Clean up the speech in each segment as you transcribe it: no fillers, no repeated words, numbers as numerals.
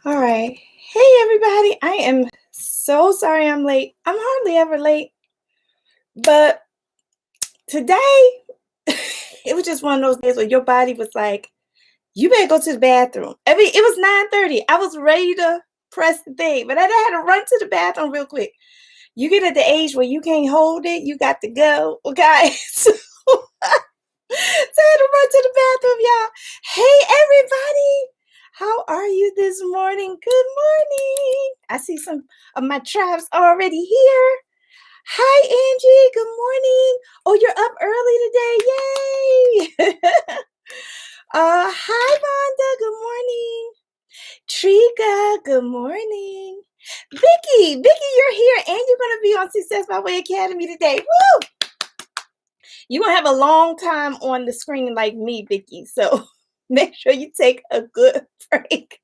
All right. Hey, everybody. I am so sorry I'm late. I'm hardly ever late, but today it was just one of those days where your body was like, you better go to the bathroom. I mean, it was 9:30. I was ready to press the thing, but I had to run to the bathroom real quick. You get at the age where you can't hold it, you got to go. Okay. So I had to run to the bathroom, y'all. Hey, everybody. How are you this morning? Good morning. I see some of my tribes already here. Hi, Angie. Good morning. Oh, you're up early today. Yay. Hi, Vonda. Good morning. Trika. Good morning. Vicky, you're here and you're going to be on Success by Way Academy today. Woo! You're going to have a long time on the screen like me, Vicky. So make sure you take a good break.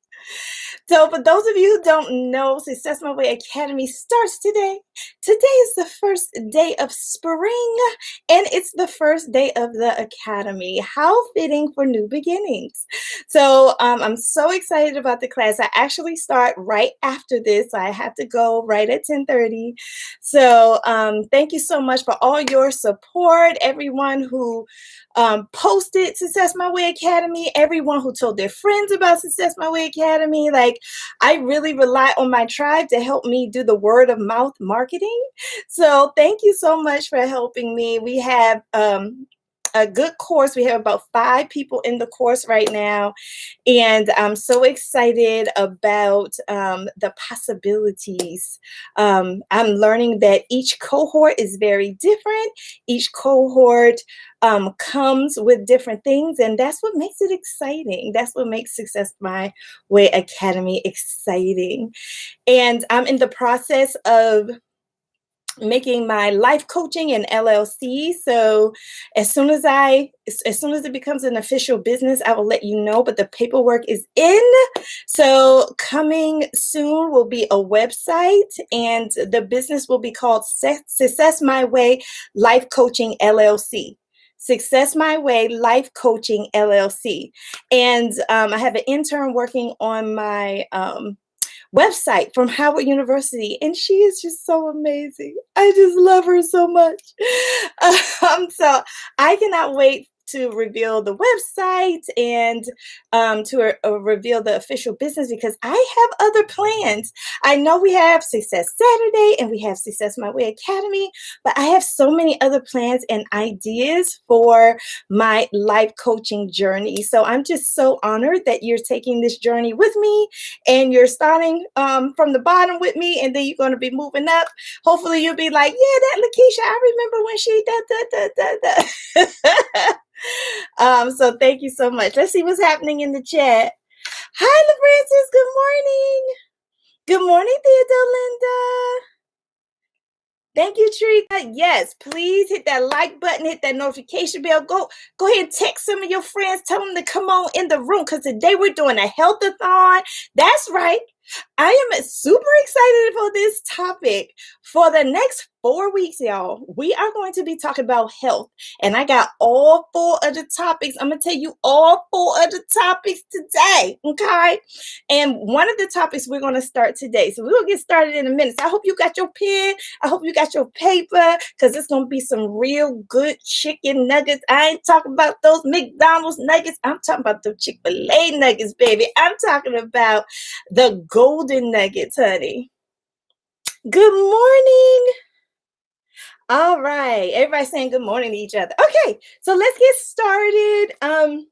So for those of you who don't know, Success My Way Academy starts today. Today is the first day of spring, and it's the first day of the academy. How fitting for new beginnings. So I'm so excited about the class. I actually start right after this. I have to go right at 10:30. So thank you so much for all your support, everyone who posted Success My Way Academy, everyone who told their friends about Success My Way Academy. Like, I really rely on my tribe to help me do the word of mouth marketing. So thank you so much for helping me. We have a good course. We have about 5 people in the course right now. And I'm so excited about the possibilities. I'm learning that each cohort is very different. Each cohort comes with different things, and that's what makes it exciting. That's what makes Success My Way Academy exciting. And I'm in the process of making my life coaching and LLC. So as soon as it becomes an official business, I will let you know, but the paperwork is in. So coming soon will be a website, and the business will be called Success My Way Life Coaching LLC. Success My Way Life Coaching LLC. And I have an intern working on my website from Howard University, and she is just so amazing. I just love her so much. So I cannot wait to reveal the website and to reveal the official business, because I have other plans. I know we have Success Saturday and we have Success My Way Academy, but I have so many other plans and ideas for my life coaching journey. So I'm just so honored that you're taking this journey with me, and you're starting from the bottom with me, and then you're going to be moving up. Hopefully you'll be like, yeah, that Lakisha, I remember when she so thank you so much. Let's see what's happening in the chat. Hi, LaFrancis. Good morning. Good morning, Theodolinda. Thank you, Trika. Yes, please hit that like button, hit that notification bell. Go ahead and text some of your friends. Tell them to come on in the room, because today we're doing a Health-A-Thon. That's right. I am super excited for this topic. For the next 4 weeks, y'all, we are going to be talking about health. And I got all 4 of the topics. I'm going to tell you all 4 of the topics today, okay? And one of the topics we're going to start today. So we'll get started in a minute. So I hope you got your pen. I hope you got your paper, because it's going to be some real good chicken nuggets. I ain't talking about those McDonald's nuggets. I'm talking about the Chick-fil-A nuggets, baby. I'm talking about the golden nuggets, honey. Good morning. All right. Everybody's saying good morning to each other. Okay, so let's get started.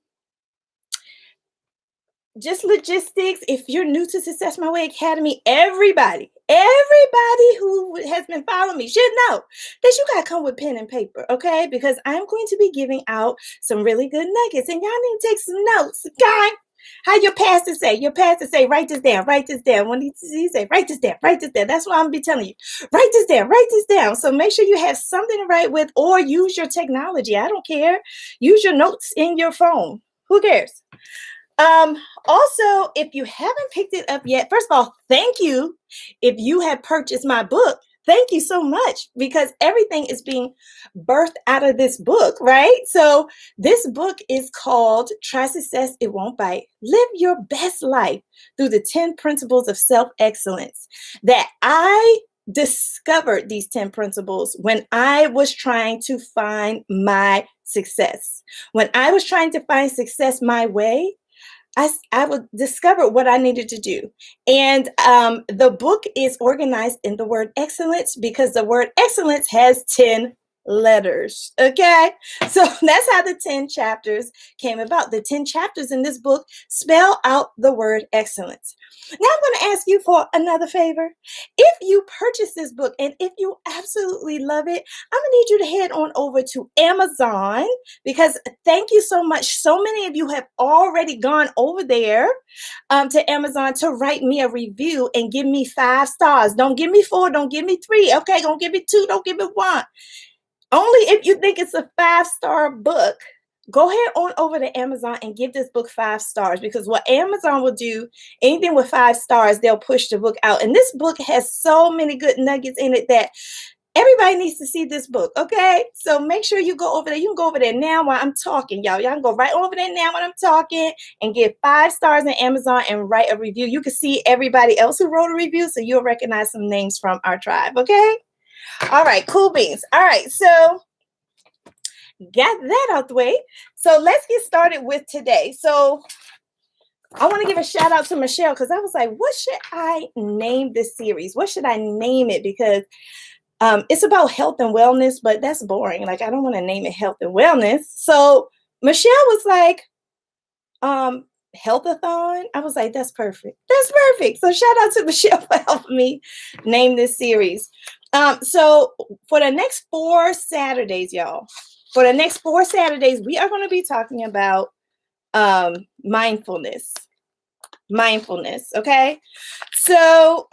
Just logistics. If you're new to Success My Way Academy, everybody who has been following me should know that you got to come with pen and paper, okay? Because I'm going to be giving out some really good nuggets, and y'all need to take some notes, okay? How your pastor say? Your pastor say, write this down, write this down. When he say, write this down, write this down. That's what I'm going to be telling you. Write this down, write this down. So make sure you have something to write with, or use your technology. I don't care. Use your notes in your phone. Who cares? Also, if you haven't picked it up yet, first of all, thank you if you have purchased my book, Thank you so much, because everything is being birthed out of this book, right? So this book is called Try Success, It Won't Bite. Live Your Best Life Through the 10 Principles of Self-Excellence. That I discovered these 10 principles when I was trying to find my success. When I was trying to find success my way, I would discover what I needed to do. And the book is organized in the word excellence, because the word excellence has 10 letters. Okay. So that's how the 10 chapters came about. The 10 chapters in this book spell out the word excellence. Now I'm going to ask you for another favor. If you purchase this book and if you absolutely love it, I'm going to need you to head on over to Amazon, because thank you so much. So many of you have already gone over there to Amazon to write me a review and give me 5 stars. Don't give me 4, don't give me 3. Okay, don't give me 2, don't give me 1. Only if you think it's a 5-star book. Go ahead on over to Amazon and give this book 5 stars, because what Amazon will do, anything with 5 stars, they'll push the book out. And this book has so many good nuggets in it that everybody needs to see this book, okay? So make sure you go over there. You can go over there now while I'm talking, y'all. Y'all can go right over there now while I'm talking and give 5 stars on Amazon and write a review. You can see everybody else who wrote a review, so you'll recognize some names from our tribe, okay? All right, cool beans. All right, so got that out the way. So let's get started with today. So I want to give a shout out to Michelle, because I was like, what should I name this series? What should I name it? Because it's about health and wellness, but that's boring. Like, I don't want to name it health and wellness. So Michelle was like, Health-A-Thon. I was like, that's perfect. That's perfect. So shout out to Michelle for helping me name this series. So for the next 4 Saturdays, y'all, for the next 4 Saturdays, we are going to be talking about mindfulness. Mindfulness. Okay. So,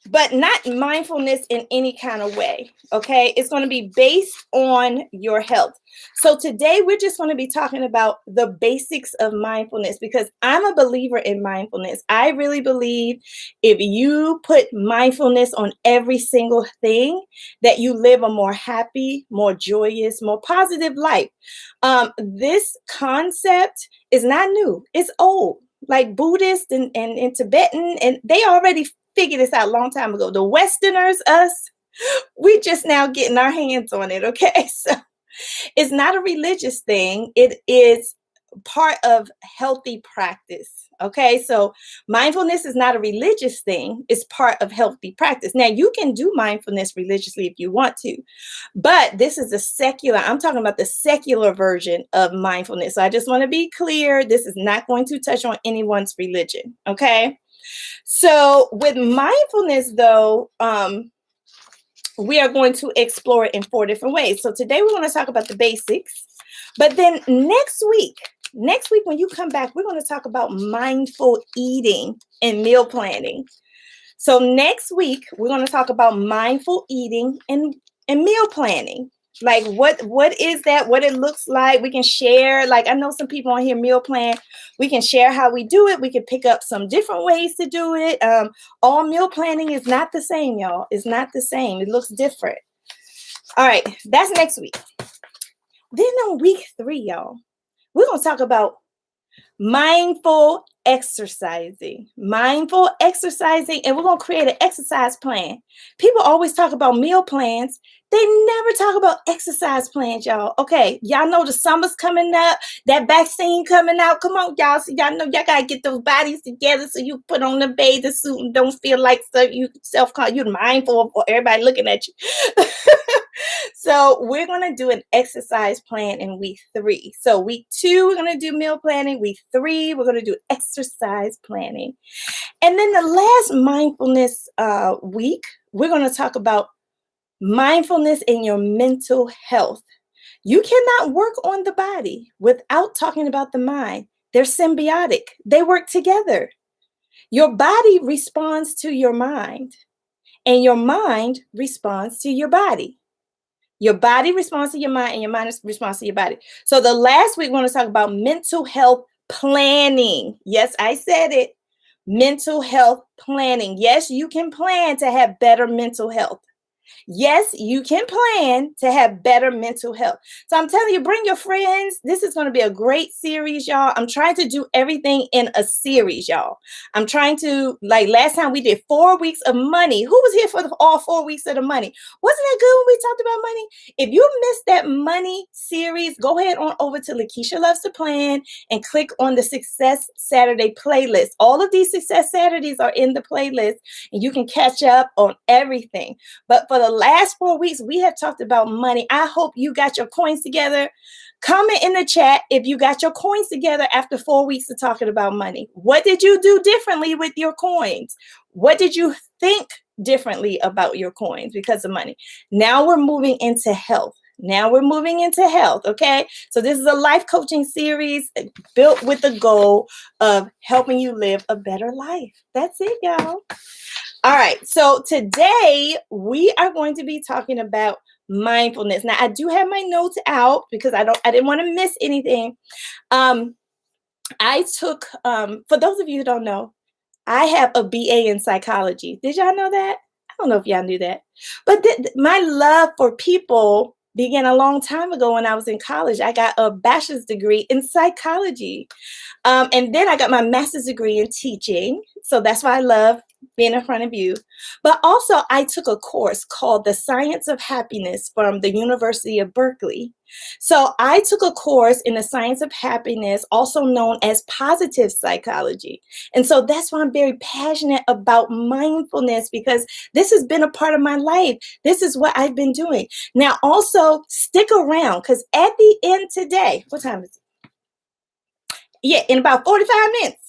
but not mindfulness in any kind of way, okay? It's going to be based on your health. So today we're just going to be talking about the basics of mindfulness, because I'm a believer in mindfulness. I really believe if you put mindfulness on every single thing, that you live a more happy, more joyous, more positive life. This concept is not new. It's old. Like Buddhist and Tibetan, and they already figured this out a long time ago. The Westerners, us, we just now getting our hands on it, okay? So it's not a religious thing. It is part of healthy practice, okay? So mindfulness is not a religious thing. It's part of healthy practice. Now, you can do mindfulness religiously if you want to, but this is a secular, I'm talking about the secular version of mindfulness. So I just want to be clear. This is not going to touch on anyone's religion, okay? So with mindfulness, though, we are going to explore it in 4 different ways. So today we're going to talk about the basics, but then next week when you come back, we're going to talk about mindful eating and meal planning. So next week we're going to talk about mindful eating and meal planning. Like what is that? What it looks like? We can share. Like, I know some people on here meal plan. We can share how we do it. We can pick up some different ways to do it. All meal planning is not the same, y'all. It's not the same. It looks different. All right, that's next week. Then on week 3, y'all, we're gonna talk about mindful exercising, and we're going to create an exercise plan. People always talk about meal plans. They never talk about exercise plans, y'all. Okay, y'all know the summer's coming up, that vaccine coming out. Come on, y'all. So y'all know y'all got to get those bodies together so you put on the bathing suit and don't feel like you're mindful of everybody looking at you. So we're going to do an exercise plan in week 3. So week 2, we're going to do meal planning. Week 3, we're going to do exercise planning. And then the last mindfulness week, we're going to talk about mindfulness in your mental health. You cannot work on the body without talking about the mind. They're symbiotic. They work together. Your body responds to your mind, and your mind responds to your body. Your body responds to your mind, and your mind responds to your body. So the last week, we're going to talk about mental health planning. Yes, I said it. Mental health planning. Yes, you can plan to have better mental health. Yes, you can plan to have better mental health. So I'm telling you, bring your friends. This is going to be a great series, y'all. I'm trying to do everything in a series, y'all. I'm trying to, like last time we did 4 weeks of money. Who was here for all 4 weeks of the money? Wasn't that good when we talked about money? If you missed that money series, go ahead on over to Lakisha Loves to Plan and click on the Success Saturday playlist. All of these Success Saturdays are in the playlist and you can catch up on everything. But for the last 4 weeks, we have talked about money. I hope you got your coins together. Comment in the chat if you got your coins together after 4 weeks of talking about money. What did you do differently with your coins? What did you think differently about your coins because of money? Now we're moving into health. Okay? So this is a life coaching series built with the goal of helping you live a better life. That's it, y'all. All right, so today we are going to be talking about mindfulness. Now, I do have my notes out because I didn't want to miss anything. I took, for those of you who don't know, I have a BA in psychology. Did y'all know that? I don't know if y'all knew that. But my love for people began a long time ago when I was in college. I got a bachelor's degree in psychology. And then I got my master's degree in teaching. So that's why I love being in front of you. But also I took a course called The Science of Happiness from the University of Berkeley. So I took a course in the science of happiness, also known as positive psychology. And so that's why I'm very passionate about mindfulness, because this has been a part of my life. This is what I've been doing. Now, also stick around, because at the end today, what time is it? Yeah, in about 45 minutes,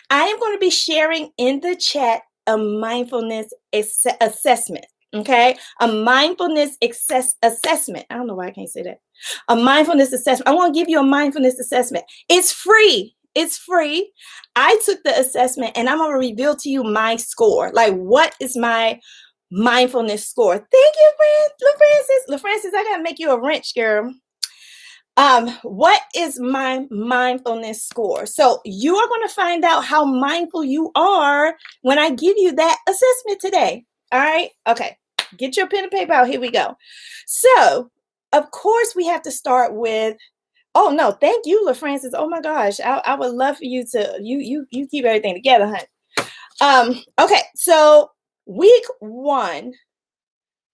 I am going to be sharing in the chat a mindfulness assessment. Okay, a mindfulness assessment. I don't know why I can't say that. A mindfulness assessment. I want to give you a mindfulness assessment. It's free. It's free. I took the assessment and I'm going to reveal to you my score. Like, what is my mindfulness score? Thank you, LaFrancis. LaFrancis, I got to make you a wrench, girl. What is my mindfulness score? So you are going to find out how mindful you are when I give you that assessment today. All right. Okay. Get your pen and paper out. Here we go. So, of course, we have to start with, oh no, thank you, LaFrancis. Oh my gosh. I would love for you to, you keep everything together, honey. Okay. So week 1,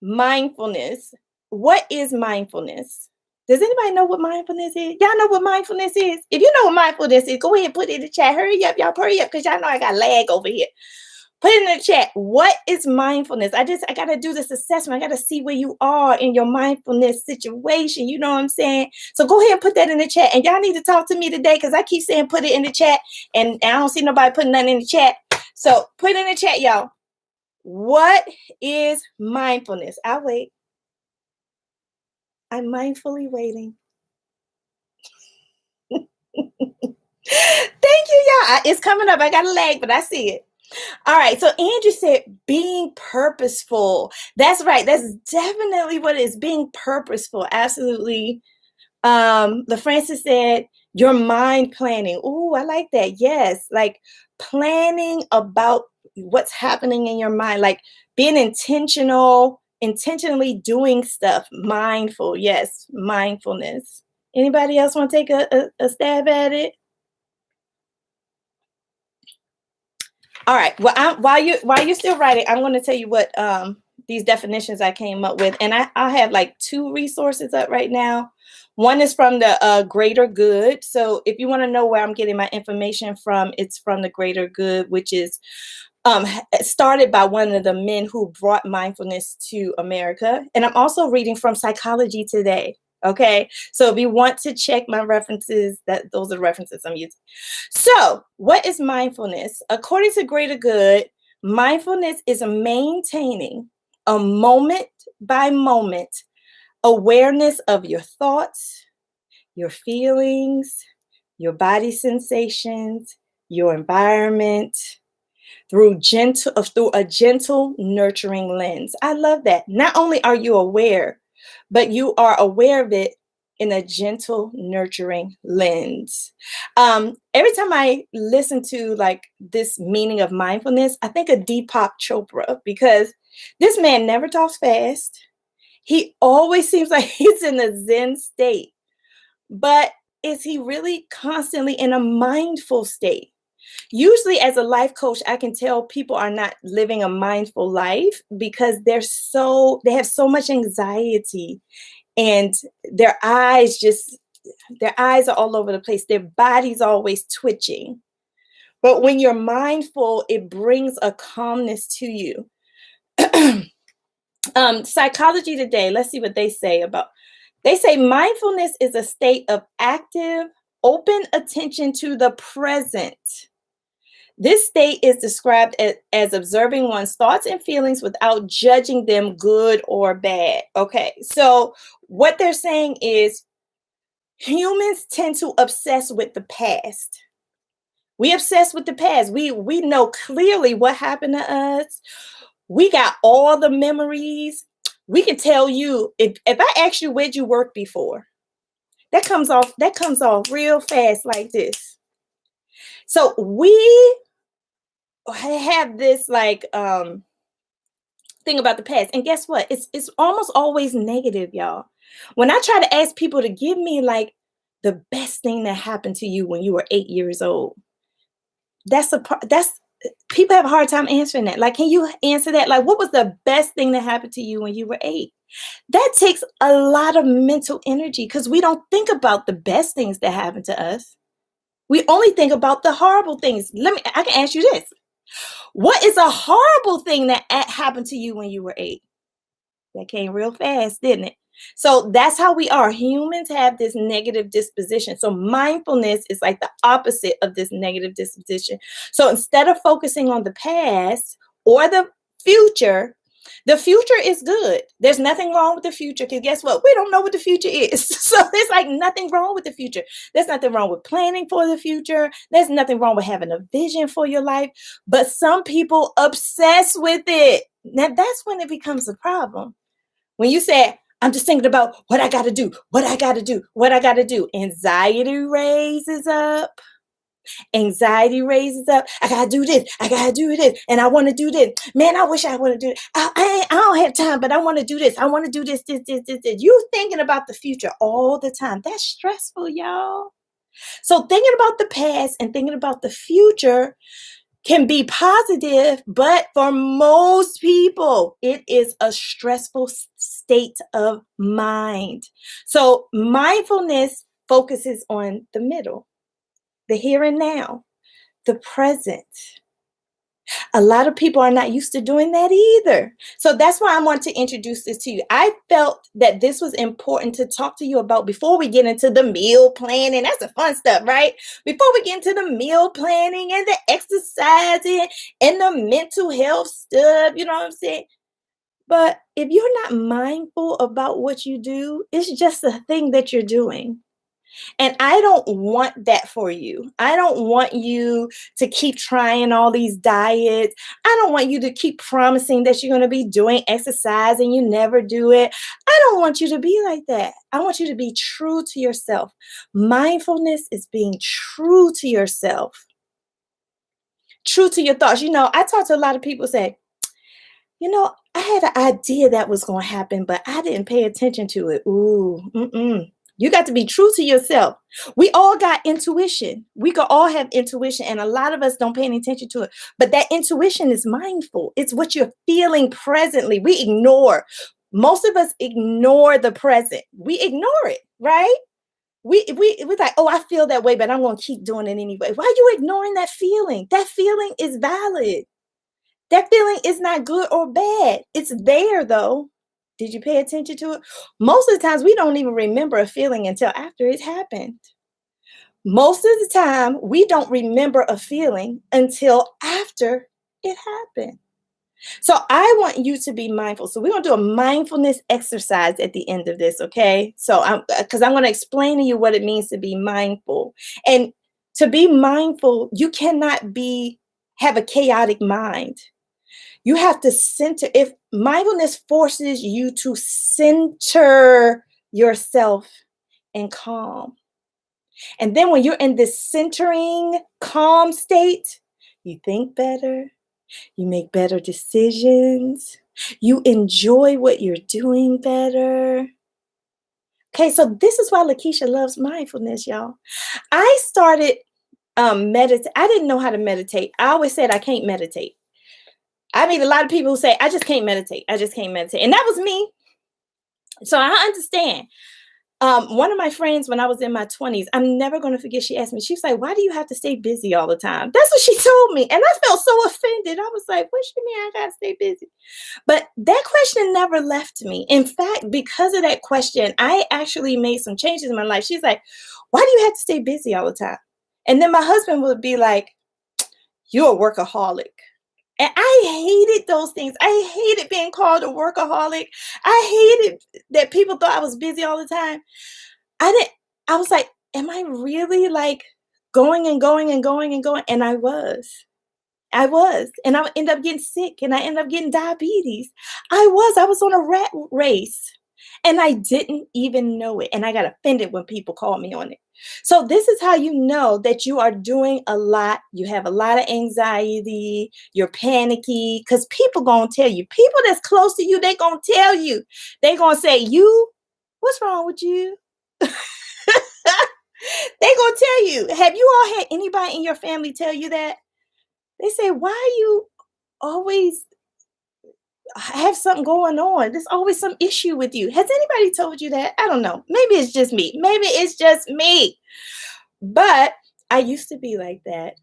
mindfulness. What is mindfulness? Does anybody know what mindfulness is? Y'all know what mindfulness is? If you know what mindfulness is, go ahead and put it in the chat. Hurry up, y'all. Hurry up, because y'all know I got lag over here. Put it in the chat. What is mindfulness? I got to do this assessment. I got to see where you are in your mindfulness situation. You know what I'm saying? So go ahead and put that in the chat. And y'all need to talk to me today, because I keep saying put it in the chat. And I don't see nobody putting nothing in the chat. So put it in the chat, y'all. What is mindfulness? I'll wait. I'm mindfully waiting. Thank you, y'all. It's coming up. I got a lag, but I see it. All right. So Andrew said being purposeful. That's right. That's definitely what it is. Being purposeful. Absolutely. LaFrancis said your mind planning. Ooh, I like that. Yes. Like planning about what's happening in your mind, like being intentionally doing stuff. Mindful. Yes. Mindfulness. Anybody else want to take a stab at it? All right. Well, while you're still writing, I'm going to tell you what these definitions I came up with, and I have like 2 resources up right now. One is from the Greater Good. So if you want to know where I'm getting my information from, it's from the Greater Good, which is started by one of the men who brought mindfulness to America. And I'm also reading from Psychology Today. Okay, so if you want to check my references, those are the references I'm using. So, what is mindfulness? According to Greater Good, mindfulness is maintaining a moment by moment awareness of your thoughts, your feelings, your body sensations, your environment through a gentle, nurturing lens. I love that. Not only are you aware, but you are aware of it in a gentle, nurturing lens. Every time I listen to like this meaning of mindfulness, I think of Deepak Chopra because this man never talks fast. He always seems like he's in a Zen state, but is he really constantly in a mindful state? Usually, as a life coach, I can tell people are not living a mindful life because they have so much anxiety and their eyes are all over the place. Their body's always twitching. But when you're mindful, it brings a calmness to you. Psychology Today, let's see what they say about. They say mindfulness is a state of active, open attention to the present. This state is described as observing one's thoughts and feelings without judging them good or bad. Okay, so what they're saying is humans tend to obsess with the past. We obsess with the past. We know clearly what happened to us. We got all the memories. We can tell you if I ask you where'd you work before, that comes off real fast like this. So we have this like thing about the past, and guess what? It's almost always negative, y'all. When I try to ask people to give me like the best thing that happened to you when you were 8 years old, that's people have a hard time answering that. Like, can you answer that? Like, what was the best thing that happened to you when you were 8? That takes a lot of mental energy because we don't think about the best things that happened to us. We only think about the horrible things. I can ask you this. What is a horrible thing that happened to you when you were 8? That came real fast, didn't it? So that's how we are. Humans have this negative disposition. So mindfulness is like the opposite of this negative disposition. So instead of focusing on the past or the future is good. There's nothing wrong with the future because guess what? We don't know what the future is. So there's like nothing wrong with the future. There's nothing wrong with planning for the future. There's nothing wrong with having a vision for your life. But some people obsess with it. Now that's when it becomes a problem. When you say, I'm just thinking about what I got to do, what I got to do, what I got to do. Anxiety raises up. Anxiety raises up. I got to do this. I got to do this. And I want to do this. Man, I wish I want to do it. I don't have time, but I want to do this. I want to do this. You thinking about the future all the time. That's stressful, y'all. So thinking about the past and thinking about the future can be positive, but for most people, it is a stressful state of mind. So mindfulness focuses on the middle, the here and now, the present. A lot of people are not used to doing that either. So that's why I want to introduce this to you. I felt that this was important to talk to you about before we get into the meal planning. That's the fun stuff, right? Before we get into the meal planning and the exercising and the mental health stuff, you know what I'm saying? But if you're not mindful about what you do, it's just a thing that you're doing. And I don't want that for you. I don't want you to keep trying all these diets. I don't want you to keep promising that you're going to be doing exercise and you never do it. I don't want you to be like that. I want you to be true to yourself. Mindfulness is being true to yourself, true to your thoughts. You know, I talk to a lot of people say, you know, I had an idea that was going to happen, but I didn't pay attention to it. Ooh, You got to be true to yourself. We all got intuition. We could all have intuition, and a lot of us don't pay any attention to it. But that intuition is mindful. It's what you're feeling presently. Most of us ignore the present. We ignore it, right? We're like, oh, I feel that way, but I'm going to keep doing it anyway. Why are you ignoring that feeling? That feeling is valid. That feeling is not good or bad. It's there, though. Did you pay attention to it? Most of the times, we don't even remember a feeling until after it happened. Most of the time, we don't remember a feeling until after it happened. So I want you to be mindful. So we're going to do a mindfulness exercise at the end of this, okay? So because I'm going to explain to you what it means to be mindful. And to be mindful, you cannot have a chaotic mind. You have to center. If mindfulness forces you to center yourself and calm. And then when you're in this centering, calm state, you think better, you make better decisions, you enjoy what you're doing better. Okay, so this is why Lakisha loves mindfulness, y'all. I started meditate. I didn't know how to meditate. I always said I can't meditate. I mean, a lot of people who say, I just can't meditate. I just can't meditate. And that was me. So I understand. One of my friends, when I was in my 20s, I'm never going to forget, she asked me, she was like, why do you have to stay busy all the time? That's what she told me. And I felt so offended. I was like, what do you mean I got to stay busy? But that question never left me. In fact, because of that question, I actually made some changes in my life. She's like, why do you have to stay busy all the time? And then my husband would be like, you're a workaholic. And I hated those things. I hated being called a workaholic. I hated that people thought I was busy all the time. I was like, am I really like going and going and going and going? And I was. And I would end up getting sick and I ended up getting diabetes. I was on a rat race and I didn't even know it. And I got offended when people called me on it. So this is how you know that you are doing a lot. You have a lot of anxiety. You're panicky because people going to tell you. People that's close to you, they going to tell you. They going to say, what's wrong with you? They going to tell you. Have you all had anybody in your family tell you that? They say, why you always have something going on? There's always some issue with you. Has anybody told you that? I don't know. Maybe it's just me. But I used to be like that.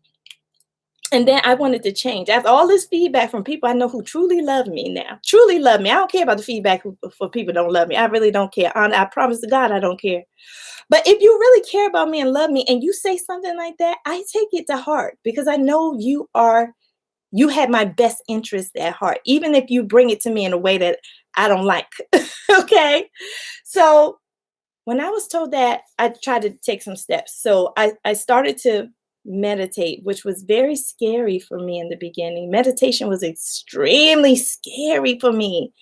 And then I wanted to change. After all this feedback from people I know who truly love me now, truly love me. I don't care about the feedback for people who don't love me. I really don't care. I promise to God, I don't care. But if you really care about me and love me and you say something like that, I take it to heart because I know you have my best interest at heart, even if you bring it to me in a way that I don't like. Okay. So when I was told that, I tried to take some steps. So I started to meditate, which was very scary for me in the beginning. Meditation was extremely scary for me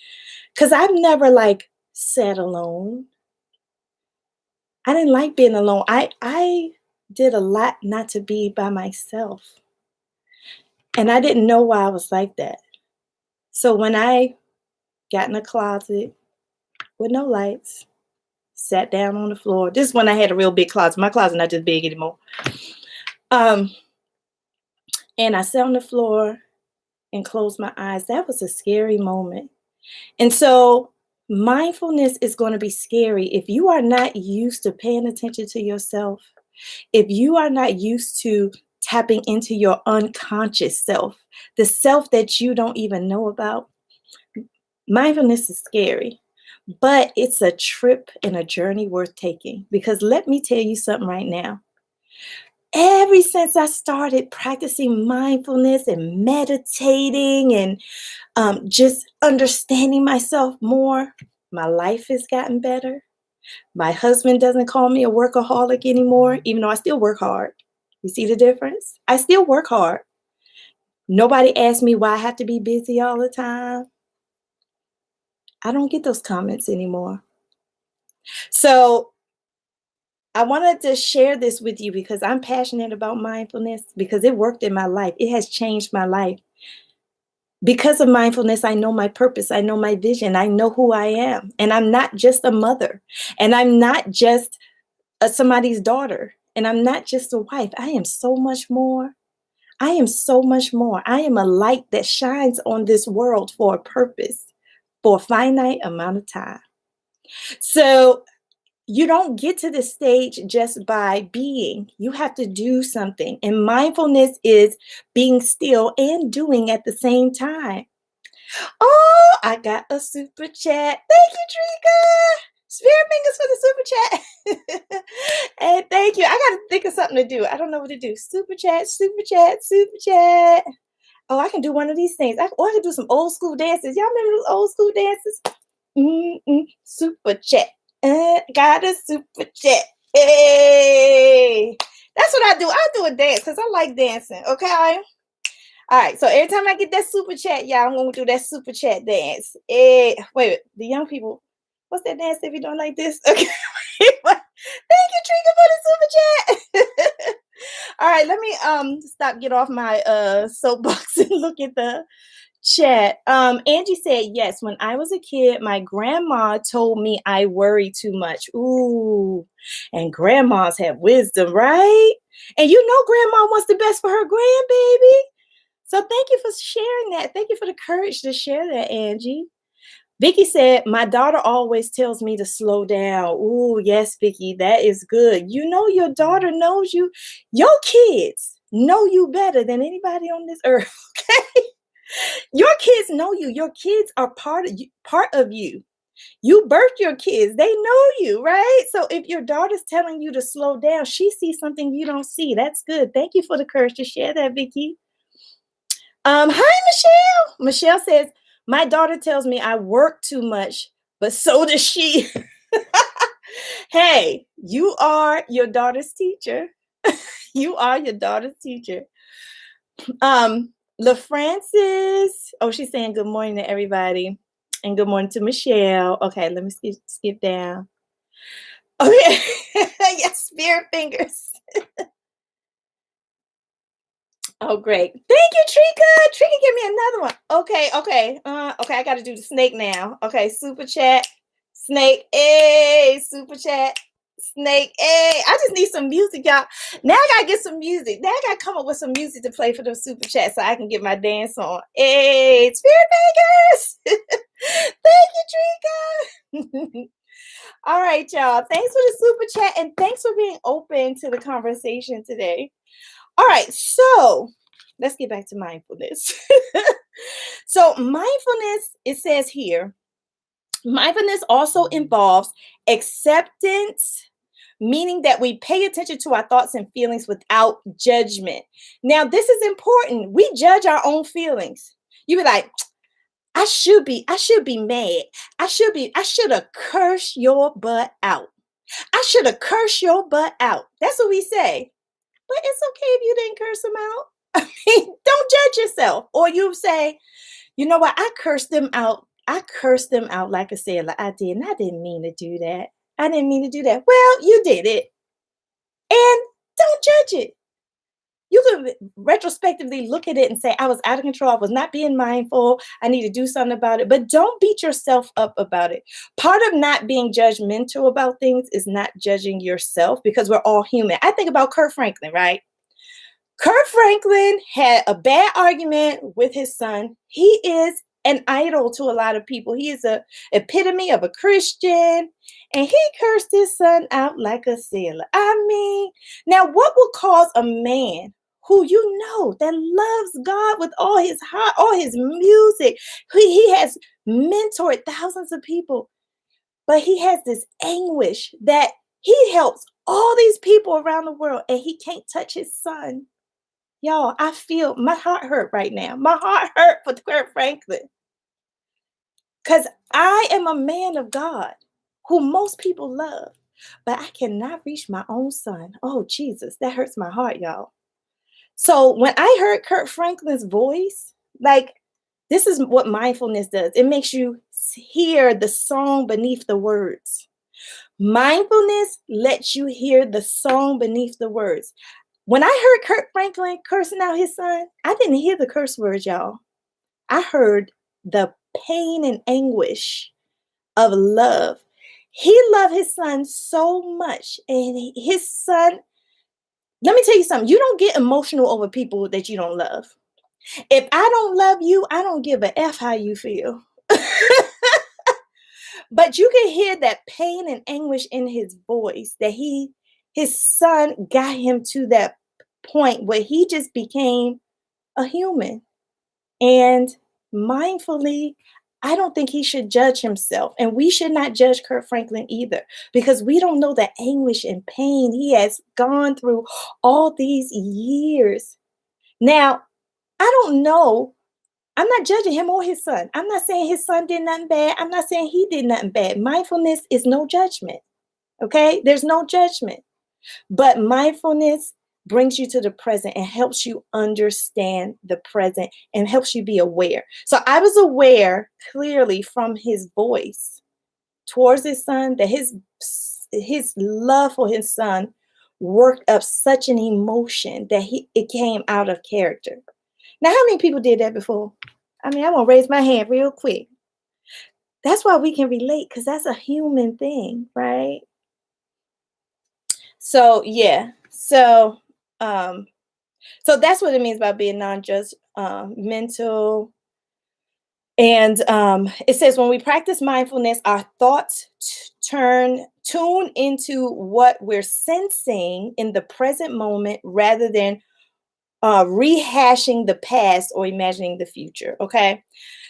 because I've never like sat alone. I didn't like being alone. I did a lot not to be by myself. And I didn't know why I was like that. So when I got in a closet with no lights, sat down on the floor. This is when I had a real big closet. My closet not just big anymore. And I sat on the floor and closed my eyes. That was a scary moment. And so mindfulness is going to be scary if you are not used to paying attention to yourself, if you are not used to tapping into your unconscious self, the self that you don't even know about. Mindfulness is scary, but it's a trip and a journey worth taking because let me tell you something right now. Ever since I started practicing mindfulness and meditating and just understanding myself more, my life has gotten better. My husband doesn't call me a workaholic anymore, even though I still work hard. You see the difference? I still work hard. Nobody asks me why I have to be busy all the time. I don't get those comments anymore. So I wanted to share this with you because I'm passionate about mindfulness because it worked in my life. It has changed my life. Because of mindfulness, I know my purpose. I know my vision. I know who I am. And I'm not just a mother. And I'm not just somebody's daughter. And I'm not just a wife. I am so much more. I am so much more. I am a light that shines on this world for a purpose, for a finite amount of time. So you don't get to this stage just by being. You have to do something. And mindfulness is being still and doing at the same time. Oh, I got a super chat. Thank you, Trika. Spirit fingers for the super chat. And thank you. I got to think of something to do. I don't know what to do. Super chat, super chat, super chat. Oh, I can do one of these things. I can do some old school dances. Y'all remember those old school dances? Super chat. Got a super chat. Hey. That's what I do. I do a dance because I like dancing. Okay. All right, so every time I get that super chat, y'all, I'm going to do that super chat dance. Wait, the young people, what's that dance if you're doing like this? Okay, Thank you, Trika, for the super chat. All right, let me get off my soapbox and look at the chat. Angie said, yes, when I was a kid, my grandma told me I worry too much. Ooh, and grandmas have wisdom, right? And you know grandma wants the best for her grandbaby. So thank you for sharing that. Thank you for the courage to share that, Angie. Vicky said, my daughter always tells me to slow down. Ooh, yes, Vicky, that is good. You know your daughter knows you. Your kids know you better than anybody on this earth, okay? Your kids know you. Your kids are part of you, part of you. You birthed your kids. They know you, right? So if your daughter's telling you to slow down, she sees something you don't see. That's good. Thank you for the courage to share that, Vicky. Hi, Michelle. Michelle says, my daughter tells me I work too much, but so does she. Hey, you are your daughter's teacher. You are your daughter's teacher. LaFrancis. Oh, she's saying good morning to everybody. And good morning to Michelle. Okay, let me skip down. Okay. Yes, spirit fingers. Oh, great. Thank you, Trika. Trika, give me another one. Okay. Okay, I got to do the snake now. Okay, super chat. Snake, hey, super chat. Snake, hey. I just need some music, y'all. Now I got to get some music. Now I got to come up with some music to play for the super chat so I can get my dance on. Hey, spirit fingers. Thank you, Trika. All right, y'all. Thanks for the super chat and thanks for being open to the conversation today. All right, so let's get back to mindfulness. So, mindfulness, it says here, mindfulness also involves acceptance, meaning that we pay attention to our thoughts and feelings without judgment. Now, this is important. We judge our own feelings. You be like, I should be mad. I should have cursed your butt out. I should have cursed your butt out. That's what we say. But it's okay if you didn't curse them out. I mean, don't judge yourself. Or you say, you know what? I cursed them out. I cursed them out like I said, like I did. And I didn't mean to do that. I didn't mean to do that. Well, you did it. And don't judge it. You could retrospectively look at it and say, I was out of control. I was not being mindful. I need to do something about it. But don't beat yourself up about it. Part of not being judgmental about things is not judging yourself because we're all human. I think about Kurt Franklin, right? Kurt Franklin had a bad argument with his son. He is an idol to a lot of people. He is a epitome of a Christian, and he cursed his son out like a sailor. I mean, now what will cause a man who you know that loves God with all his heart, all his music, he has mentored thousands of people, but he has this anguish that he helps all these people around the world, and he can't touch his son. Y'all, I feel my heart hurt right now. My heart hurt for Kurt Franklin. Because I am a man of God who most people love, but I cannot reach my own son. Oh, Jesus, that hurts my heart, y'all. So when I heard Kurt Franklin's voice, like this is what mindfulness does. It makes you hear the song beneath the words. Mindfulness lets you hear the song beneath the words. When I heard Kurt Franklin cursing out his son, I didn't hear the curse words, y'all. I heard the pain and anguish of love. He loved his son so much. And his son, let me tell you something. You don't get emotional over people that you don't love. If I don't love you, I don't give a F how you feel. But you can hear that pain and anguish in his voice that his son got him to that point where he just became a human. And mindfully, I don't think he should judge himself. And we should not judge Kurt Franklin either, because we don't know the anguish and pain he has gone through all these years. Now, I don't know. I'm not judging him or his son. I'm not saying his son did nothing bad. I'm not saying he did nothing bad. Mindfulness is no judgment. Okay? There's no judgment. But mindfulness brings you to the present and helps you understand the present and helps you be aware. So I was aware clearly from his voice towards his son that his his love for his son worked up such an emotion that it came out of character. Now, how many people did that before? I mean, I want to raise my hand real quick. That's why we can relate, because that's a human thing, right? So yeah. So that's what it means by being non-judgmental. And it says when we practice mindfulness, our thoughts tune into what we're sensing in the present moment rather than rehashing the past or imagining the future. Okay.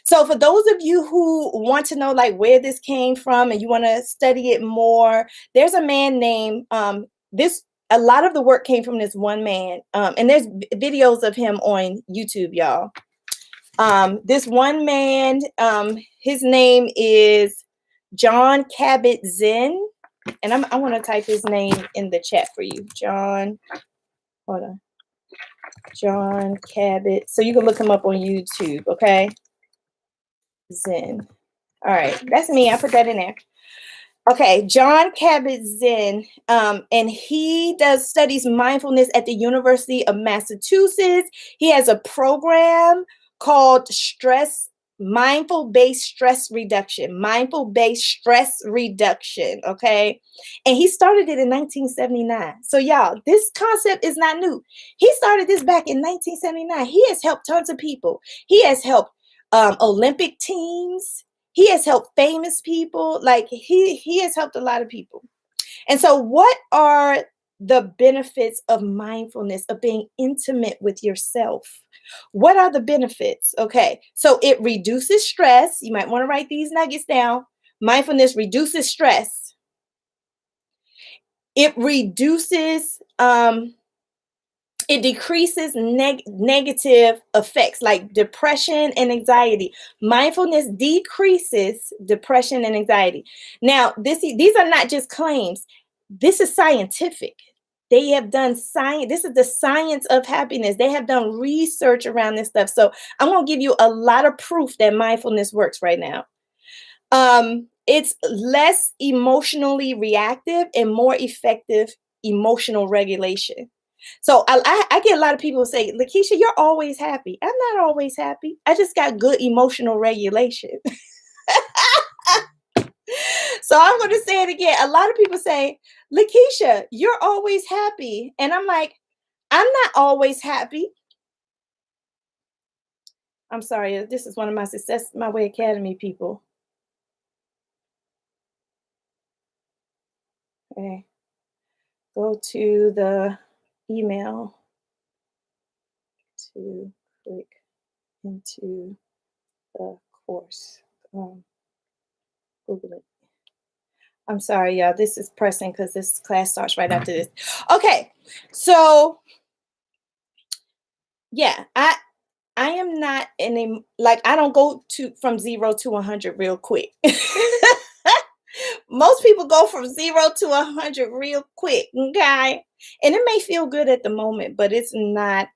So for those of you who want to know like where this came from and you want to study it more, there's a man named a lot of the work came from this one man. And there's videos of him on YouTube, y'all. This one man, his name is John Kabat-Zinn. And I want to type his name in the chat for you. Hold on. John Kabat. So you can look him up on YouTube, okay? Zen. All right, that's me. I put that in there. Okay, John Kabat-Zinn, and he does studies mindfulness at the University of Massachusetts. He has a program called Mindful-Based Stress Reduction. Mindful-Based Stress Reduction, okay? And he started it in 1979. So y'all, this concept is not new. He started this back in 1979. He has helped tons of people. He has helped Olympic teams. He has helped famous people. Like he has helped a lot of people. And so what are the benefits of mindfulness, of being intimate with yourself? What are the benefits? Okay, so it reduces stress. You might want to write these nuggets down. Mindfulness reduces stress. It reduces it decreases negative effects like depression and anxiety. Mindfulness decreases depression and anxiety. Now, these are not just claims. This is scientific. They have done science. This is the science of happiness. They have done research around this stuff. So I'm going to give you a lot of proof that mindfulness works right now. It's less emotionally reactive and more effective emotional regulation. So I get a lot of people say, Lakisha, you're always happy. I'm not always happy. I just got good emotional regulation. So I'm going to say it again. A lot of people say, Lakisha, you're always happy. And I'm like, I'm not always happy. I'm sorry. This is one of my Success My Way Academy people. Okay. Go to the email to click into the course. Google it. I'm sorry, y'all. This is pressing because this class starts right after this. Okay, so yeah, I am not I don't go from 0 to 100 real quick. Most people go from 0 to 100 real quick, okay? And it may feel good at the moment, but it's not.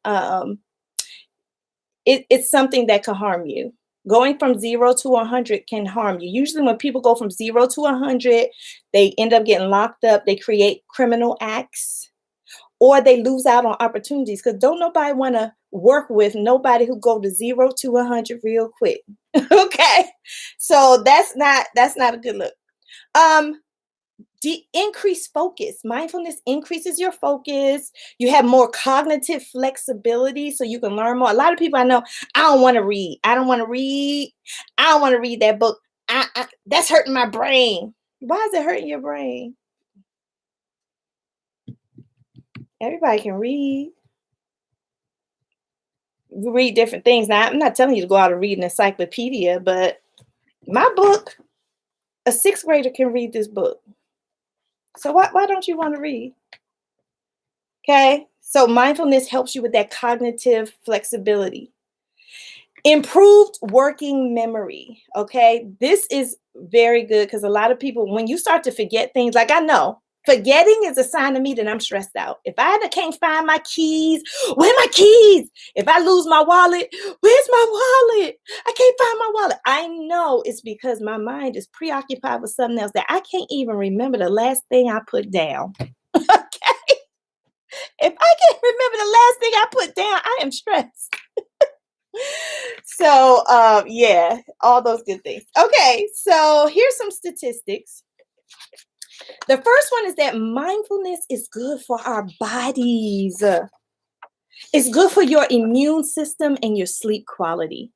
It's something that could harm you. Going from 0 to 100 can harm you. Usually when people go from 0 to 100, they end up getting locked up. They create criminal acts or they lose out on opportunities because don't nobody want to work with nobody who go to 0 to 100 real quick. Okay. So that's not a good look. Increase focus. Mindfulness increases your focus. You have more cognitive flexibility so you can learn more. A lot of people I know, I don't want to read. I don't want to read that book. That's hurting my brain. Why is it hurting your brain? Everybody can read. You read different things. Now, I'm not telling you to go out and read an encyclopedia, but my book, a 6th grader can read this book. So why don't you want to read? Okay. So mindfulness helps you with that cognitive flexibility. Improved working memory. Okay. This is very good because a lot of people, when you start to forget things, like I know Forgetting is a sign to me that I'm stressed out. If I can't find my keys, where are my keys? If I lose my wallet, where's my wallet? I can't find my wallet. I know it's because my mind is preoccupied with something else that I can't even remember the last thing I put down. Okay? If I can't remember the last thing I put down, I am stressed. So, yeah, all those good things. Okay, so here's some statistics. The first one is that mindfulness is good for our bodies. It's good for your immune system and your sleep quality.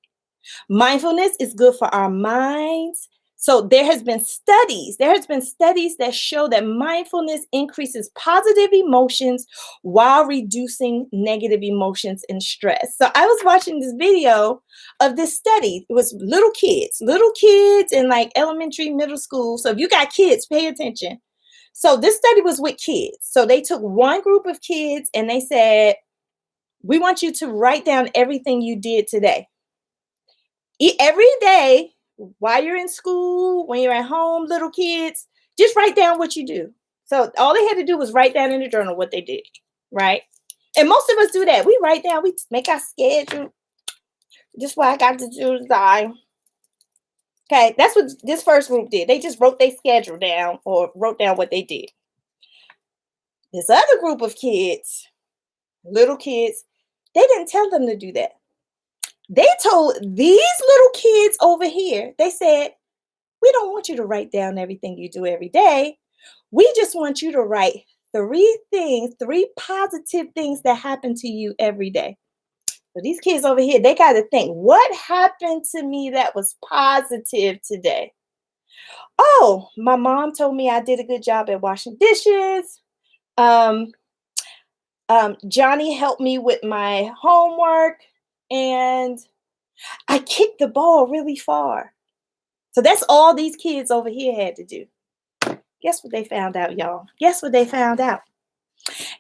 Mindfulness is good for our minds. So there has been studies that show that mindfulness increases positive emotions while reducing negative emotions and stress. So I was watching this video of this study. It was little kids in like elementary, middle school. So if you got kids, pay attention. So this study was with kids. So they took one group of kids and they said, we want you to write down everything you did today. Every day, while you're in school, when you're at home, little kids, just write down what you do. So all they had to do was write down in the journal what they did, right? And most of us do that. We write down, we make our schedule. This is what I got to do today. Okay, that's what this first group did. They just wrote their schedule down or wrote down what they did. This other group of kids, little kids, they didn't tell them to do that. They told these little kids over here, they said, we don't want you to write down everything you do every day. We just want you to write three positive things that happen to you every day. So these kids over here, they got to think, what happened to me that was positive today? Oh, my mom told me I did a good job at washing dishes. Johnny helped me with my homework, and I kicked the ball really far. So that's all these kids over here had to do. Guess what they found out, y'all? Guess what they found out?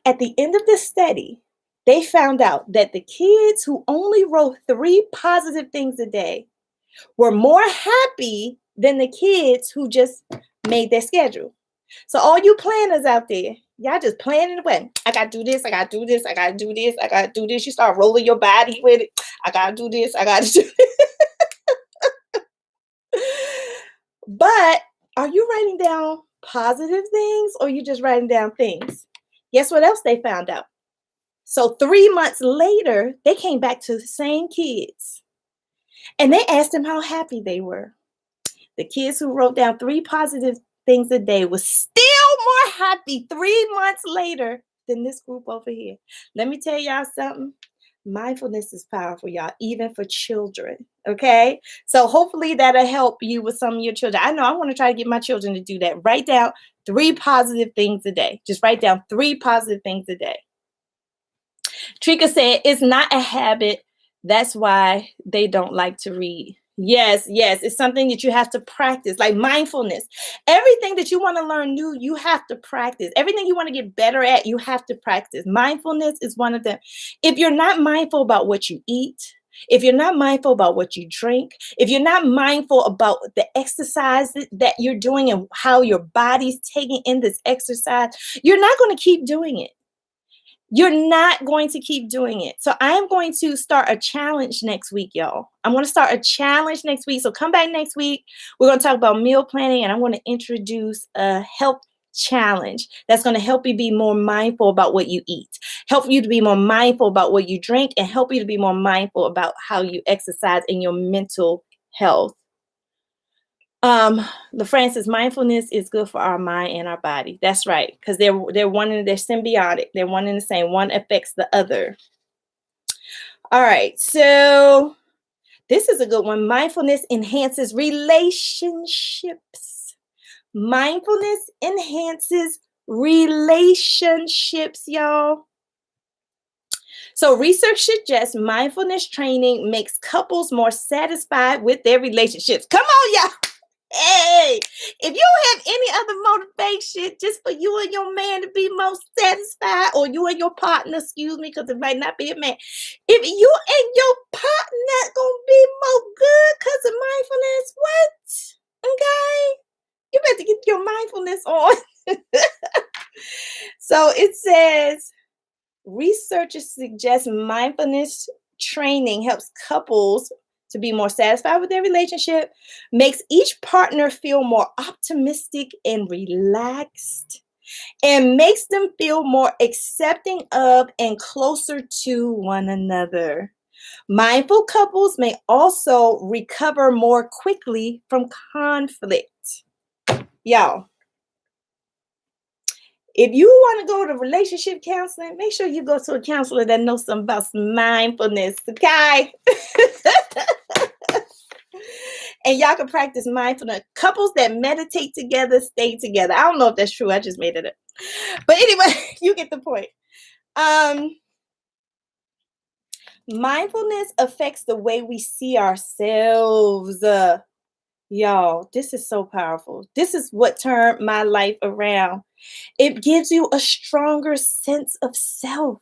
At the end of the study, they found out that the kids who only wrote 3 positive things a day were more happy than the kids who just made their schedule. So all you planners out there, y'all just planning away. I got to do this. I got to do this. I got to do this. I got to do this. You start rolling your body with it. I got to do this. I got to do this. But are you writing down positive things or you just writing down things? Guess what else they found out? So 3 months later, they came back to the same kids and they asked them how happy they were. The kids who wrote down 3 positive things a day was still more happy 3 months later than this group over here. Let me tell y'all something. Mindfulness is powerful, y'all, even for children. Okay. So hopefully that'll help you with some of your children. I know I want to try to get my children to do that. Write down 3 positive things a day. Just write down 3 positive things a day. Trika said it's not a habit. That's why they don't like to read. Yes, it's something that you have to practice, like mindfulness. Everything that you want to learn new, you have to practice. Everything you want to get better at, you have to practice. Mindfulness is one of them. If you're not mindful about what you eat, if you're not mindful about what you drink, if you're not mindful about the exercise that you're doing and how your body's taking in this exercise, you're not going to keep doing it. You're not going to keep doing it. So I am going to start a challenge next week, y'all. I'm going to start a challenge next week. So come back next week. We're going to talk about meal planning, and I'm going to introduce a health challenge that's going to help you be more mindful about what you eat, help you to be more mindful about what you drink, and help you to be more mindful about how you exercise and your mental health. LaFran says mindfulness is good for our mind and our body. That's right, because they're symbiotic. They're one and the same. One affects the other. All right, so this is a good one. Mindfulness enhances relationships. Mindfulness enhances relationships, y'all. So research suggests mindfulness training makes couples more satisfied with their relationships. Come on, y'all. Hey, if you don't have any other motivation just for you and your man to be most satisfied, or you and your partner, excuse me, because it might not be a man. If you and your partner gonna be more good because of mindfulness, what? Okay? You better get your mindfulness on. So it says researchers suggest mindfulness training helps couples to be more satisfied with their relationship, makes each partner feel more optimistic and relaxed, and makes them feel more accepting of and closer to one another. Mindful couples may also recover more quickly from conflict. Y'all, if you want to go to relationship counseling, make sure you go to a counselor that knows something about some mindfulness, okay? And y'all can practice mindfulness. Couples that meditate together stay together. I don't know if that's true. I just made it up. But anyway, you get the point. Mindfulness affects the way we see ourselves. Y'all, this is so powerful. This is what turned my life around. It gives you a stronger sense of self.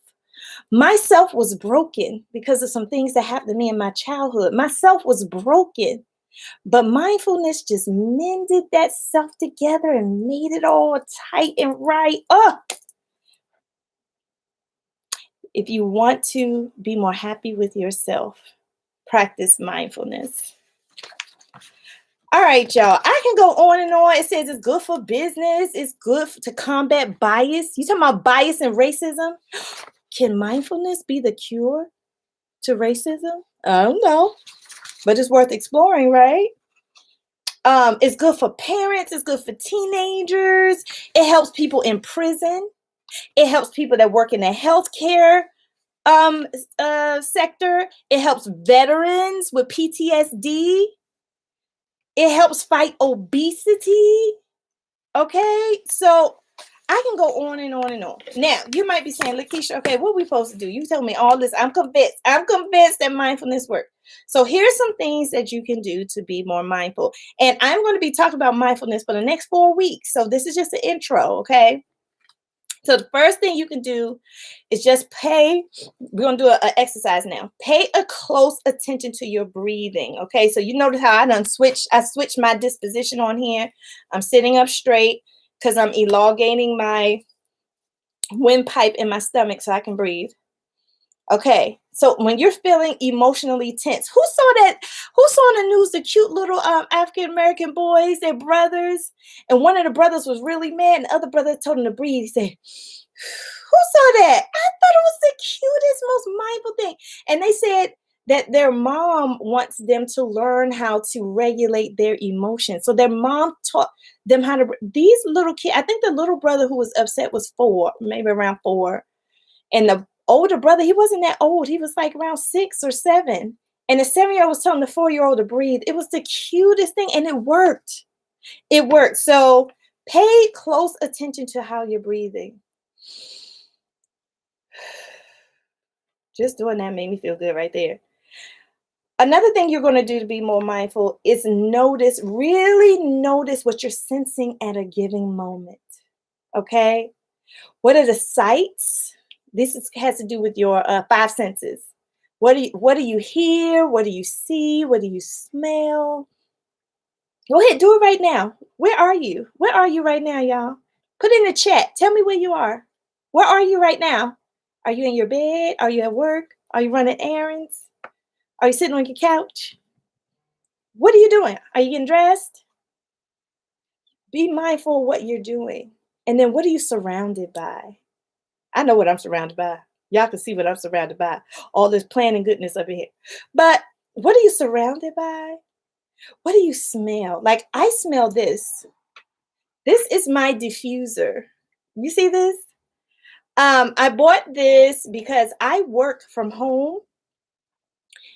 My self was broken because of some things that happened to me in my childhood. My self was broken, but mindfulness just mended that self together and made it all tight and right. Oh, if you want to be more happy with yourself, practice mindfulness. All right, y'all. I can go on and on. It says it's good for business. It's good to combat bias. You talking about bias and racism? Can mindfulness be the cure to racism? I don't know, but it's worth exploring, right? It's good for parents. It's good for teenagers. It helps people in prison. It helps people that work in the healthcare sector. It helps veterans with PTSD. It helps fight obesity. Okay, so I can go on and on and on. Now, you might be saying, Lakisha, okay, what are we supposed to do? You tell me all this. I'm convinced. I'm convinced that mindfulness works. So here's some things that you can do to be more mindful. And I'm going to be talking about mindfulness for the next 4 weeks. So this is just an intro, okay? So the first thing you can do is just we're going to do an exercise now. Pay a close attention to your breathing, okay? So you notice how I switched my disposition on here. I'm sitting up straight because I'm elongating my windpipe in my stomach so I can breathe. Okay, so when you're feeling emotionally tense, who saw that? Who saw on the news the cute little African-American boys, their brothers? And one of the brothers was really mad, and the other brother told him to breathe. He said, who saw that? I thought it was the cutest, most mindful thing. And they said that their mom wants them to learn how to regulate their emotions. So their mom taught them how to, these little kids, I think the little brother who was upset was 4, maybe around 4. And the older brother, he wasn't that old. He was like around 6 or 7. And the 7-year-old was telling the 4-year-old to breathe. It was the cutest thing, and it worked. It worked. So pay close attention to how you're breathing. Just doing that made me feel good right there. Another thing you're going to do to be more mindful is really notice what you're sensing at a given moment. Okay? What are the sights? Has to do with your 5 senses. What do you hear? What do you see? What do you smell? Go ahead, do it right now. Where are you? Where are you right now, y'all? Put in the chat. Tell me where you are. Where are you right now? Are you in your bed? Are you at work? Are you running errands? Are you sitting on your couch? What are you doing? Are you getting dressed? Be mindful of what you're doing. And then what are you surrounded by? I know what I'm surrounded by. Y'all can see what I'm surrounded by. All this planning goodness up in here. But what are you surrounded by? What do you smell? Like I smell this. This is my diffuser. You see this? I bought this because I work from home.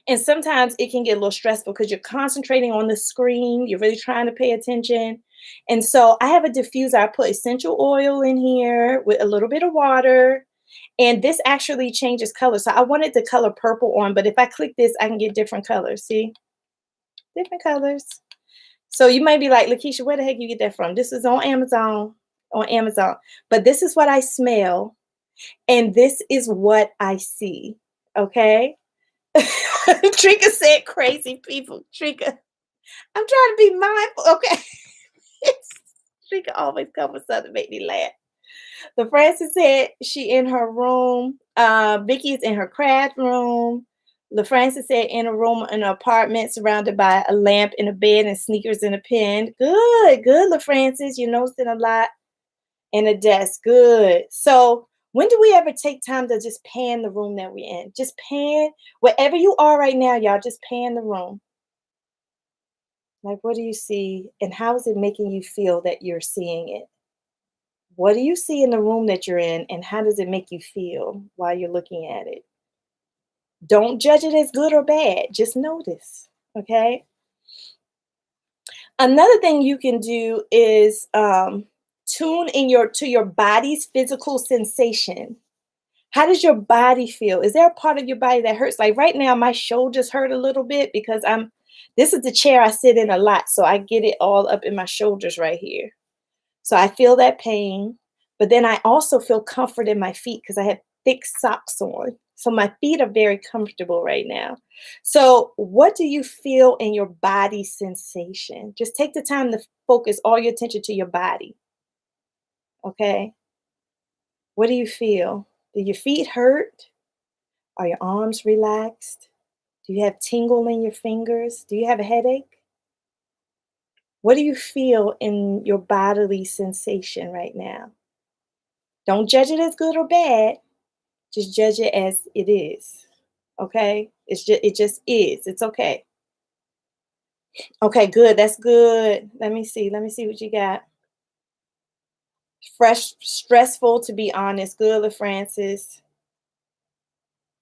And sometimes it can get a little stressful because you're concentrating on the screen. You're really trying to pay attention. And so I have a diffuser. I put essential oil in here with a little bit of water. And this actually changes color. So I wanted the color purple on, but if I click this, I can get different colors. See? Different colors. So you might be like, Lakisha, where the heck you get that from? This is on Amazon. On Amazon. But this is what I smell. And this is what I see. Okay? Trika said crazy people. Trika, I'm trying to be mindful. Okay. Trika always comes with something to make me laugh. LaFrancis said she in her room. Vicky's in her craft room. LaFrancis said in a room in an apartment surrounded by a lamp and a bed and sneakers and a pen. Good, good, LaFrancis. You're noticing a lot. And a desk. Good. So when do we ever take time to just pan the room that we're in? Just pan wherever you are right now, y'all. Just pan the room. Like, what do you see? And how is it making you feel that you're seeing it? What do you see in the room that you're in, and how does it make you feel while you're looking at it? Don't judge it as good or bad. Just notice. Okay. Another thing you can do is tune in to your body's physical sensation. How does your body feel? Is there a part of your body that hurts? Like right now, my shoulders hurt a little bit because this is the chair I sit in a lot. So I get it all up in my shoulders right here. So I feel that pain. But then I also feel comfort in my feet because I have thick socks on. So my feet are very comfortable right now. So what do you feel in your body sensation? Just take the time to focus all your attention to your body. Okay. What do you feel? Do your feet hurt? Are your arms relaxed? Do you have tingle in your fingers? Do you have a headache? What do you feel in your bodily sensation right now? Don't judge it as good or bad. Just judge it as it is. Okay? It just is. It's okay. Okay, good. That's good. Let me see. Let me see what you got. Fresh, stressful to be honest. Good, LaFrancis.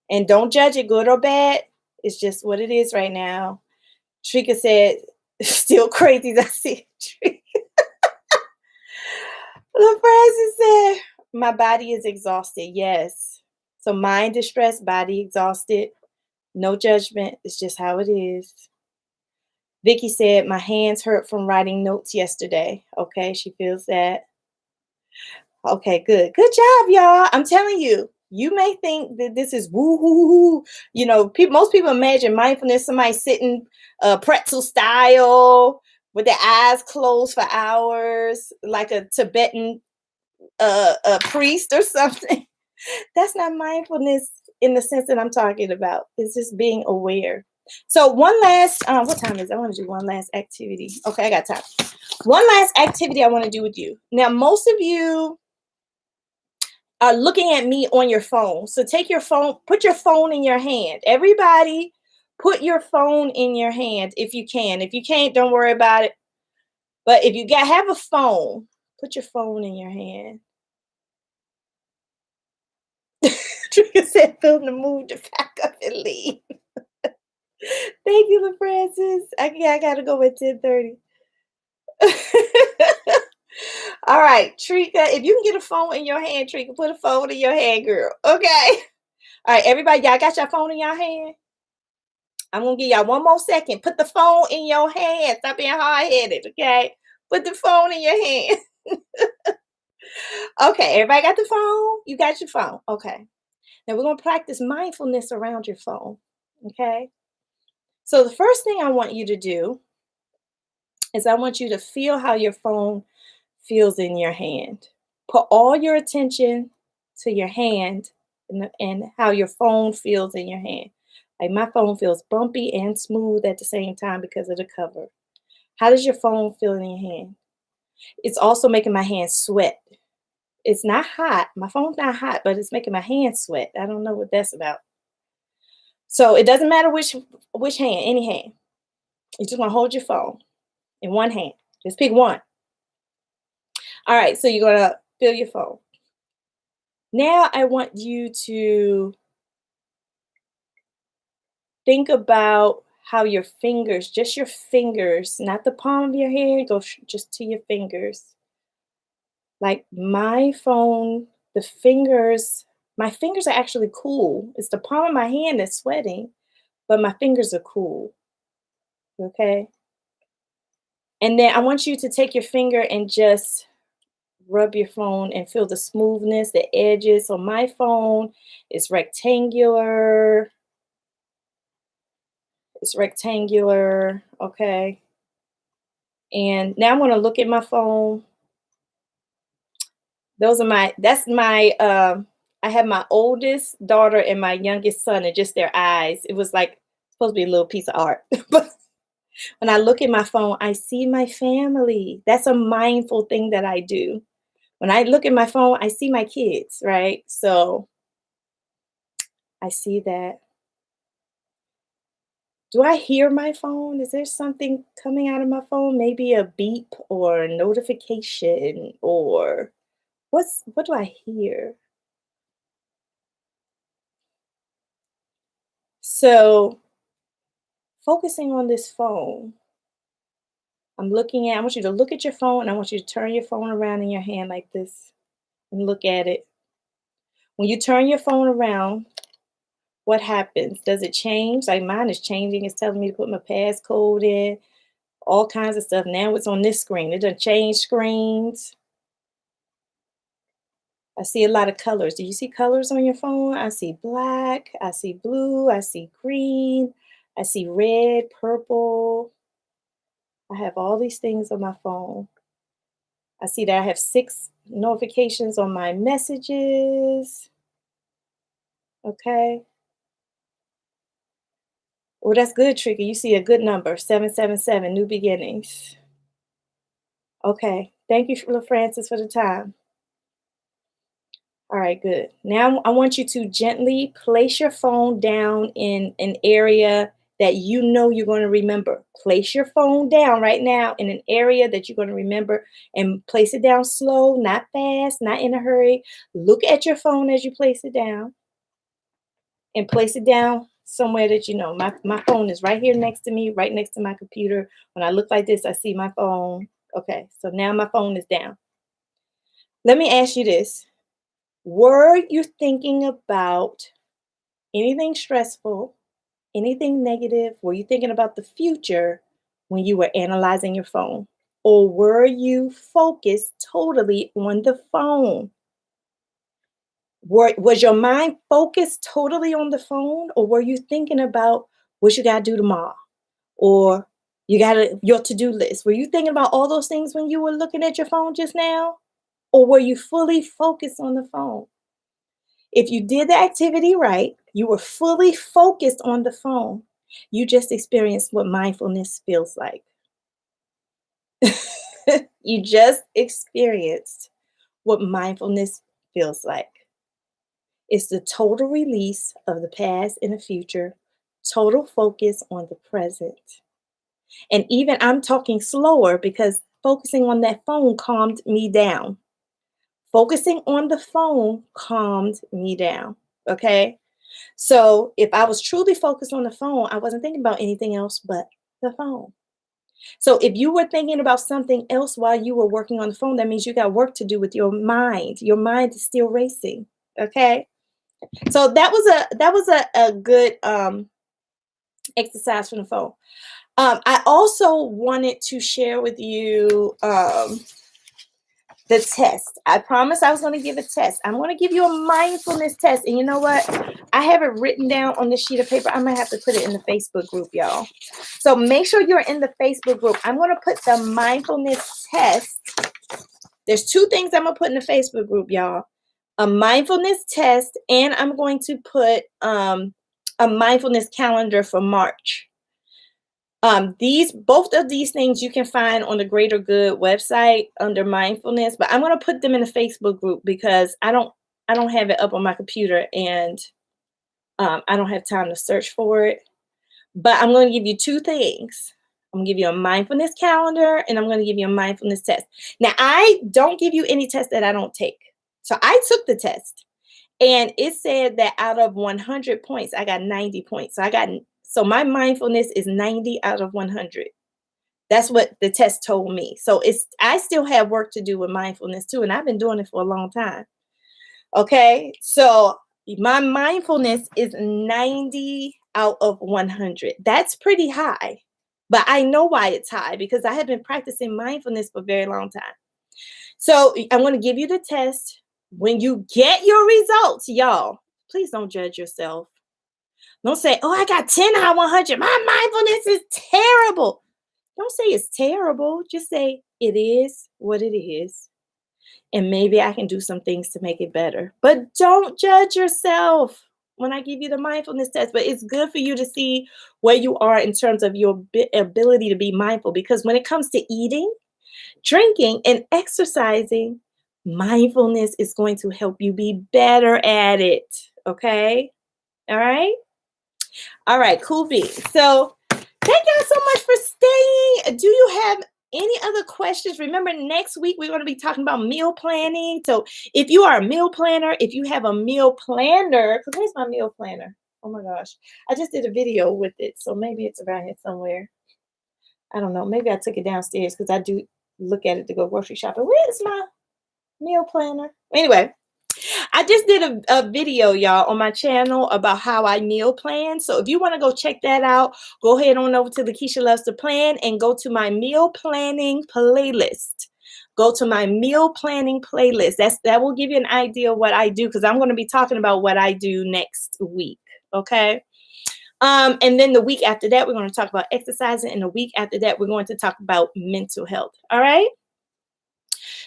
And don't judge it good or bad. It's just what it is right now. Trika said, still crazy. I see. LaFrancis said, my body is exhausted. Yes. So mind distressed, body exhausted. No judgment. It's just how it is. Vicky said, my hands hurt from writing notes yesterday. Okay, she feels that. Okay, good. Good job, y'all. I'm telling you, you may think that this is woo hoo hoo. You know, most people imagine mindfulness, somebody sitting pretzel style with their eyes closed for hours, like a Tibetan a priest or something. That's not mindfulness in the sense that I'm talking about. It's just being aware. So one last, what time is it? I want to do one last activity. Okay, I got time. One last activity I want to do with you. Now, most of you are looking at me on your phone. So take your phone, put your phone in your hand. Everybody, put your phone in your hand if you can. If you can't, don't worry about it. But if you have a phone, put your phone in your hand. Trigger said, feel the mood to pack up and leave. Thank you, LaFrancis. I gotta go at 10:30. All right, Trika, if you can get a phone in your hand, Trika, put a phone in your hand, girl. Okay. All right, everybody, y'all got your phone in your hand? I'm gonna give y'all one more second. Put the phone in your hand. Stop being hard-headed, okay? Put the phone in your hand. Okay, everybody got the phone? You got your phone. Okay. Now we're gonna practice mindfulness around your phone. Okay. So the first thing I want you to do is I want you to feel how your phone feels in your hand. Put all your attention to your hand and how your phone feels in your hand. Like my phone feels bumpy and smooth at the same time because of the cover. How does your phone feel in your hand? It's also making my hands sweat. It's not hot. My phone's not hot, but it's making my hands sweat. I don't know what that's about. So it doesn't matter which hand, any hand. You just want to hold your phone in one hand. Just pick one. All right, so you're gonna feel your phone. Now I want you to think about how your fingers, just your fingers, not the palm of your hand, go just to your fingers. Like my phone, my fingers are actually cool. It's the palm of my hand that's sweating, but my fingers are cool. Okay. And then I want you to take your finger and just rub your phone and feel the smoothness, the edges. So my phone is rectangular. It's rectangular. Okay. And now I'm going to look at my phone. That's my, I have my oldest daughter and my youngest son, and just their eyes. It was like supposed to be a little piece of art. But when I look at my phone, I see my family. That's a mindful thing that I do. When I look at my phone, I see my kids, right? So I see that. Do I hear my phone? Is there something coming out of my phone? Maybe a beep or a notification or what do I hear? So focusing on this phone, I want you to look at your phone. I want you to turn your phone around in your hand like this and look at it. When you turn your phone around, what happens? Does it change? Like mine is changing. It's telling me to put my passcode in, all kinds of stuff. Now it's on this screen. It doesn't change screens. I see a lot of colors. Do you see colors on your phone? I see black, I see blue, I see green, I see red, purple. I have all these things on my phone. I see that I have 6 notifications on my messages. Okay. Well, that's good, Trigger. You see a good number, 777, new beginnings. Okay. Thank you, Francis, for the time. All right, good. Now I want you to gently place your phone down in an area that you know you're going to remember. Place your phone down right now in an area that you're going to remember and place it down slow, not fast, not in a hurry. Look at your phone as you place it down and place it down somewhere that you know. My phone is right here next to me, right next to my computer. When I look like this, I see my phone. Okay, so now my phone is down. Let me ask you this. Were you thinking about anything stressful, anything negative? Were you thinking about the future when you were analyzing your phone? Or were you focused totally on the phone? Was your mind focused totally on the phone? Or were you thinking about what you got to do tomorrow? Or your to-do list? Were you thinking about all those things when you were looking at your phone just now? Or were you fully focused on the phone? If you did the activity right, you were fully focused on the phone, you just experienced what mindfulness feels like. You just experienced what mindfulness feels like. It's the total release of the past and the future, total focus on the present. And even I'm talking slower because focusing on that phone calmed me down. Focusing on the phone calmed me down. Okay. So if I was truly focused on the phone, I wasn't thinking about anything else but the phone. So if you were thinking about something else while you were working on the phone, that means you got work to do with your mind. Your mind is still racing. Okay. So that was a good exercise from the phone. I also wanted to share with you the test. I promised I was going to give a test. I'm going to give you a mindfulness test. And you know what? I have it written down on this sheet of paper. I might have to put it in the Facebook group, y'all. So make sure you're in the Facebook group. I'm going to put the mindfulness test. There's 2 things I'm going to put in the Facebook group, y'all. A mindfulness test, and I'm going to put a mindfulness calendar for March. Both of these things you can find on the Greater Good website under mindfulness, but I'm going to put them in the Facebook group because I don't have it up on my computer and I don't have time to search for it. But I'm going to give you 2 things. I'm going to give you a mindfulness calendar and I'm going to give you a mindfulness test. Now, I don't give you any test that I don't take. So I took the test and it said that out of 100 points, I got 90 points. So my mindfulness is 90 out of 100. That's what the test told me. So I still have work to do with mindfulness too, and I've been doing it for a long time. Okay, so my mindfulness is 90 out of 100. That's pretty high, but I know why it's high because I have been practicing mindfulness for a very long time. So I'm going to give you the test. When you get your results, y'all, please don't judge yourself. Don't say, oh, I got 10 out of 100. My mindfulness is terrible. Don't say it's terrible. Just say it is what it is. and maybe I can do some things to make it better. But don't judge yourself when I give you the mindfulness test. But it's good for you to see where you are in terms of your ability to be mindful. Because when it comes to eating, drinking, and exercising, mindfulness is going to help you be better at it. Okay? All right? All right, cool beans. So thank y'all so much for staying. Do you have any other questions? Remember, next week we're going to be talking about meal planning. So if you are a meal planner, if you have a meal planner, because where's my meal planner? Oh my gosh. I just did a video with it. So maybe it's around here somewhere. I don't know. Maybe I took it downstairs because I do look at it to go grocery shopping. Where's my meal planner? Anyway, I just did a video, y'all, on my channel about how I meal plan. So if you want to go check that out, go ahead on over to Lakisha Loves to Plan and go to my meal planning playlist. Go to my meal planning playlist. That will give you an idea of what I do, because I'm going to be talking about what I do next week. Okay. And then the week after that, we're going to talk about exercising. And the week after that, we're going to talk about mental health. All right.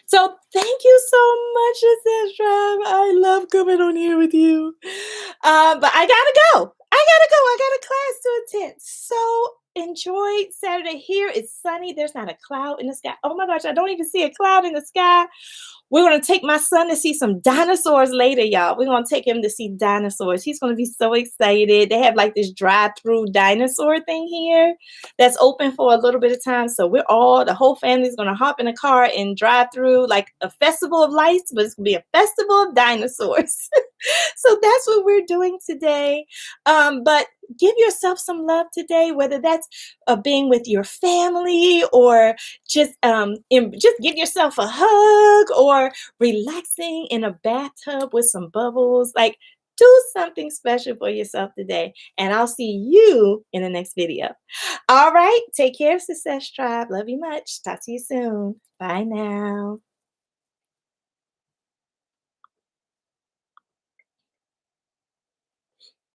So thank you so much, Ancestral. I love coming on here with you. But I gotta go. I got a class to attend. So enjoy Saturday. Here it's sunny. There's not a cloud in the sky. Oh my gosh, I don't even see a cloud in the sky. We're going to take my son to see some dinosaurs later, y'all. We're going to take him to see dinosaurs. He's going to be so excited. They have like this drive-through dinosaur thing here that's open for a little bit of time. So the whole family is going to hop in a car and drive through like a festival of lights, but it's going to be a festival of dinosaurs. So that's what we're doing today. But give yourself some love today, whether that's being with your family or just give yourself a hug or relaxing in a bathtub with some bubbles. Like, do something special for yourself today. And I'll see you in the next video. All right. Take care, Success Tribe. Love you much. Talk to you soon. Bye now.